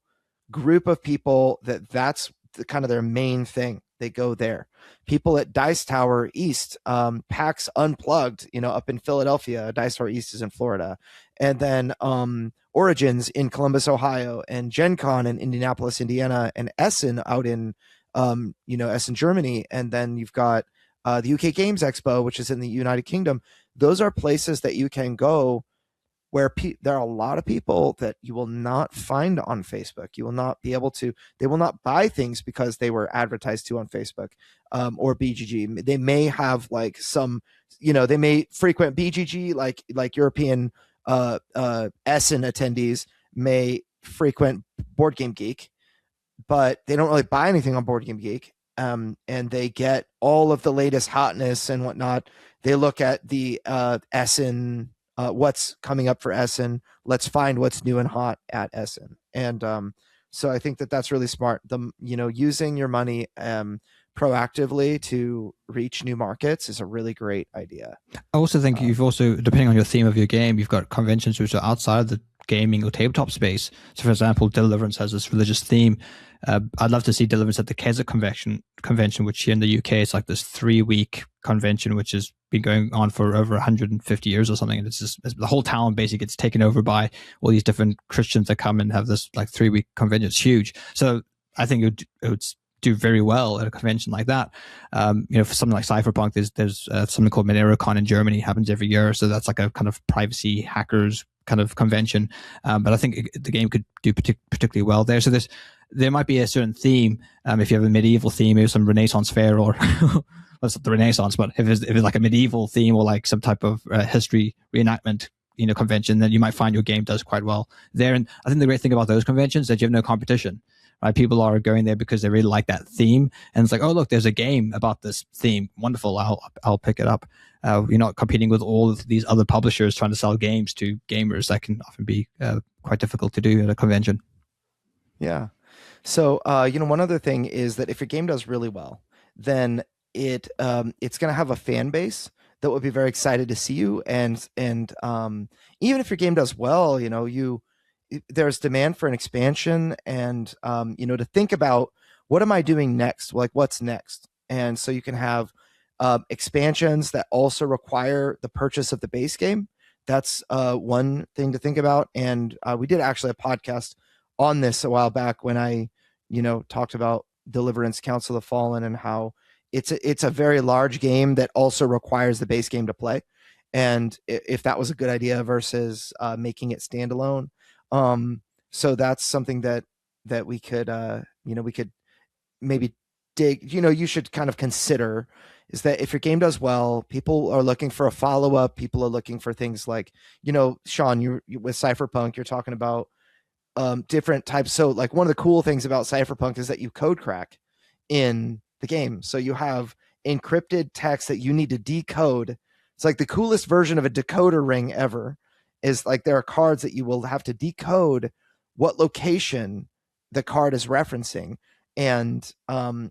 group of people that's kind of their main thing. They go there. People at Dice Tower East, PAX Unplugged, up in Philadelphia. Dice Tower East is in Florida. And then Origins in Columbus, Ohio, and Gen Con in Indianapolis, Indiana, and Essen out in, Essen, Germany. And then you've got the UK Games Expo, which is in the United Kingdom. Those are places that you can go where there are a lot of people that you will not find on Facebook. You will not be able to, they will not buy things because they were advertised to on Facebook or BGG. They may have like some, they may frequent BGG, like European Essen attendees may frequent Board Game Geek, but they don't really buy anything on Board Game Geek. And they get all of the latest hotness and whatnot. They look at the Essen, what's coming up for Essen. Let's find what's new and hot at Essen. And so I think that's really smart. Using your money proactively to reach new markets is a really great idea. I also think you've also, depending on your theme of your game, you've got conventions which are outside of the gaming or tabletop space. So, for example, Deliverance has this religious theme. I'd love to see Deliverance at the Keswick convention, which here in the UK is like this 3-week convention, which has been going on for over 150 years or something. And it's just the whole town basically gets taken over by all these different Christians that come and have this like 3-week convention. It's huge. So I think it would do very well at a convention like that. For something like Cypherpunk, there's something called MoneroCon in Germany, happens every year. So that's like a kind of privacy hackers kind of convention. But I think the game could do particularly well there. So there might be a certain theme. If you have a medieval theme, maybe some Renaissance fair, or well, it's not the Renaissance, but if it's like a medieval theme or like some type of history reenactment, convention, then you might find your game does quite well there. And I think the great thing about those conventions is that you have no competition. Right? People are going there because they really like that theme, and it's like, oh look, there's a game about this theme. Wonderful, I'll pick it up. You're not competing with all of these other publishers trying to sell games to gamers. That can often be quite difficult to do at a convention. Yeah. So one other thing is that if your game does really well, then it's going to have a fan base that would be very excited to see you, and even if your game does well, there's demand for an expansion, and to think about, what am I doing next? Like, what's next? And so you can have expansions that also require the purchase of the base game. That's one thing to think about. And we did actually a podcast on this a while back when I talked about Deliverance, Council of the Fallen, and how it's a very large game that also requires the base game to play, and if that was a good idea versus making it standalone. So that's something that we could, we could maybe dig, you should kind of consider, is that if your game does well, people are looking for a follow-up. People are looking for things like, Sean, you with Cypherpunk, you're talking about different types. So like, one of the cool things about Cypherpunk is that you code crack in the game. So you have encrypted text that you need to decode. It's like the coolest version of a decoder ring ever. Is like, there are cards that you will have to decode what location the card is referencing. And, when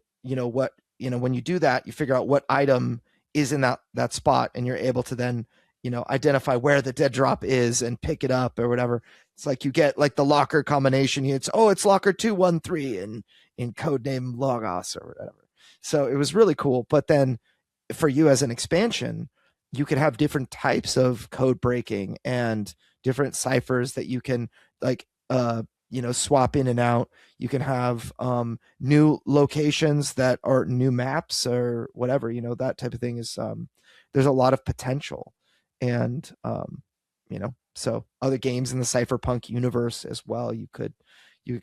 you do that, you figure out what item is in that spot, and you're able to then, identify where the dead drop is and pick it up or whatever. It's like you get like the locker combination. It's locker 213 in codename Logos or whatever. So it was really cool. But then for you as an expansion, you could have different types of code breaking and different ciphers that you can swap in and out. You can have new locations that are new maps or whatever, that type of thing is, there's a lot of potential. And, so other games in the Cypherpunk universe as well, you could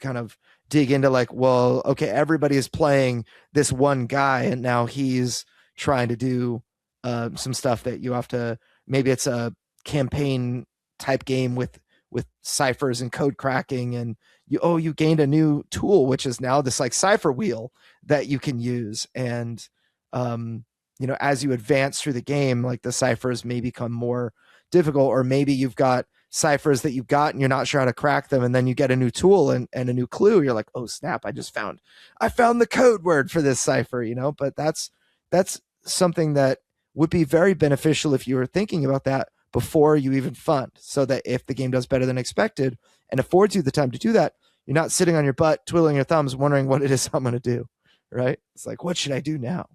kind of dig into like, well, okay, everybody is playing this one guy, and now he's trying to do some stuff that you have to, maybe it's a campaign type game with ciphers and code cracking, and you gained a new tool, which is now this like cipher wheel that you can use. And as you advance through the game, like the ciphers may become more difficult, or maybe you've got ciphers that you've got and you're not sure how to crack them, and then you get a new tool and a new clue. You're like, oh snap, I found the code word for this cipher, but that's something that would be very beneficial if you were thinking about that before you even fund, so that if the game does better than expected and affords you the time to do that, you're not sitting on your butt twiddling your thumbs wondering what it is I'm going to do, right? It's like, what should I do now?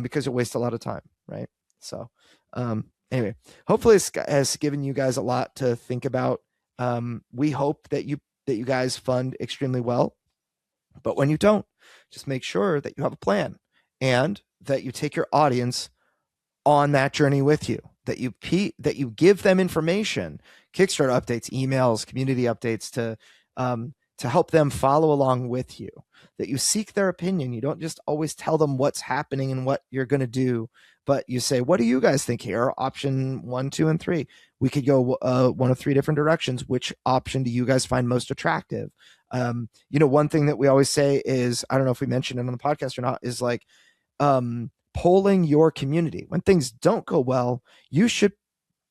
Because you'll waste a lot of time, right? So anyway, hopefully this has given you guys a lot to think about. We hope that you guys fund extremely well, but when you don't, just make sure that you have a plan and that you take your audience on that journey with you, that you give them information, Kickstarter updates, emails, community updates to help them follow along with you, that you seek their opinion. You don't just always tell them what's happening and what you're going to do, but you say, what do you guys think here? Option 1, 2, and 3. We could go one of 3 different directions. Which option do you guys find most attractive? One thing that we always say is, I don't know if we mentioned it on the podcast or not, is like polling your community. When things don't go well, you should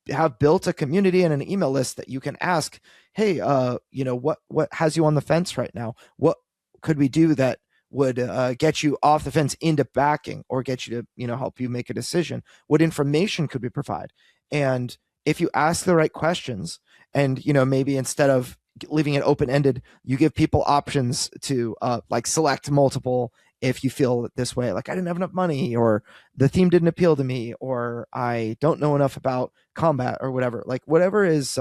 have built a community and an email list that you can ask, hey, what has you on the fence right now? What could we do that would get you off the fence into backing, or get you to, help you make a decision? What information could we provide? And if you ask the right questions, and, maybe instead of leaving it open-ended, you give people options to like select multiple. If you feel this way, like I didn't have enough money, or the theme didn't appeal to me, or I don't know enough about combat, or whatever is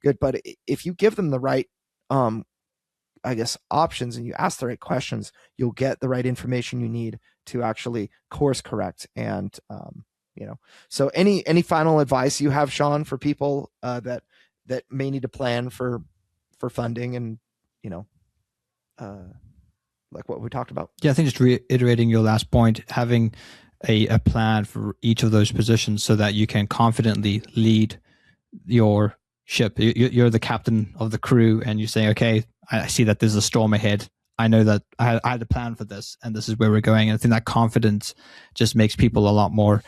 good. But if you give them the right, options, and you ask the right questions, you'll get the right information you need to actually course correct. And, so any final advice you have, Sean, for people that may need to plan for funding, and, like what we talked about? Yeah, I think just reiterating your last point, having a plan for each of those positions so that you can confidently lead your ship. You're the captain of the crew, and you're saying, okay, I see that there's a storm ahead. I know that I had a plan for this, and this is where we're going. And I think that confidence just makes people a lot more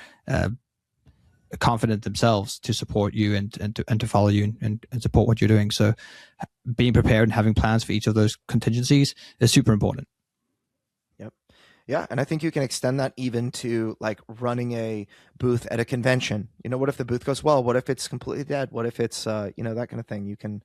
confident themselves to support you and to follow you and support what you're doing. So being prepared and having plans for each of those contingencies is super important. Yep. Yeah. And I think you can extend that even to like running a booth at a convention. What if the booth goes well? What if it's completely dead? What if it's, that kind of thing? You can,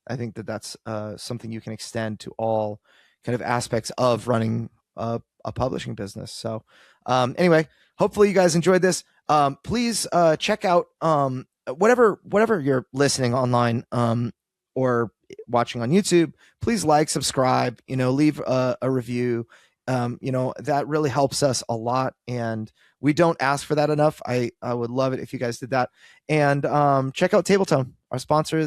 I think that's something you can extend to all kind of aspects of running a publishing business. So anyway, hopefully you guys enjoyed this. Please check out whatever you're listening online or watching on YouTube. Please like, subscribe, leave a review. That really helps us a lot, and we don't ask for that enough. I would love it if you guys did that. And check out Tabletone, our sponsor.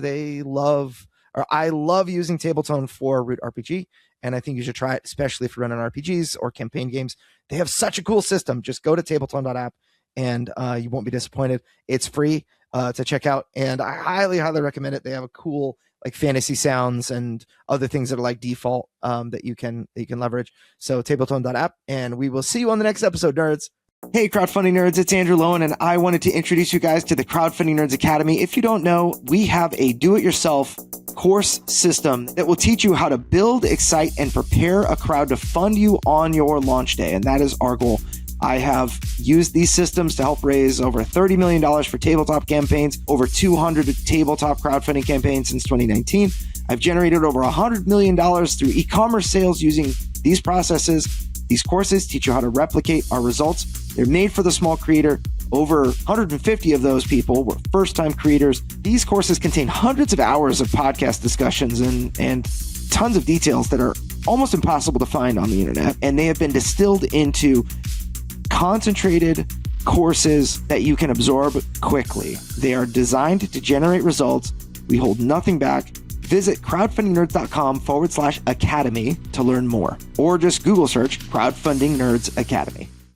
I love using Tabletone for Root RPG, and I think you should try it, especially if you're running RPGs or campaign games. They have such a cool system. Just go to tabletone.app and you won't be disappointed. It's free to check out, and I highly recommend it. They have a cool like fantasy sounds and other things that are like default that you can leverage. So tabletone.app, and we will see you on the next episode, nerds. Hey, crowdfunding nerds, it's Andrew Lowen, and I wanted to introduce you guys to the Crowdfunding Nerds Academy. If you don't know, we have a do-it-yourself course system that will teach you how to build, excite, and prepare a crowd to fund you on your launch day, and that is our goal. I have used these systems to help raise over $30 million for tabletop campaigns, over 200 tabletop crowdfunding campaigns since 2019. I've generated over $100 million through e-commerce sales using these processes. These courses teach you how to replicate our results. They're made for the small creator. Over 150 of those people were first-time creators. These courses contain hundreds of hours of podcast discussions and tons of details that are almost impossible to find on the internet. And they have been distilled into concentrated courses that you can absorb quickly. They are designed to generate results. We hold nothing back. Visit crowdfundingnerds.com/academy to learn more, or just Google search Crowdfunding Nerds Academy.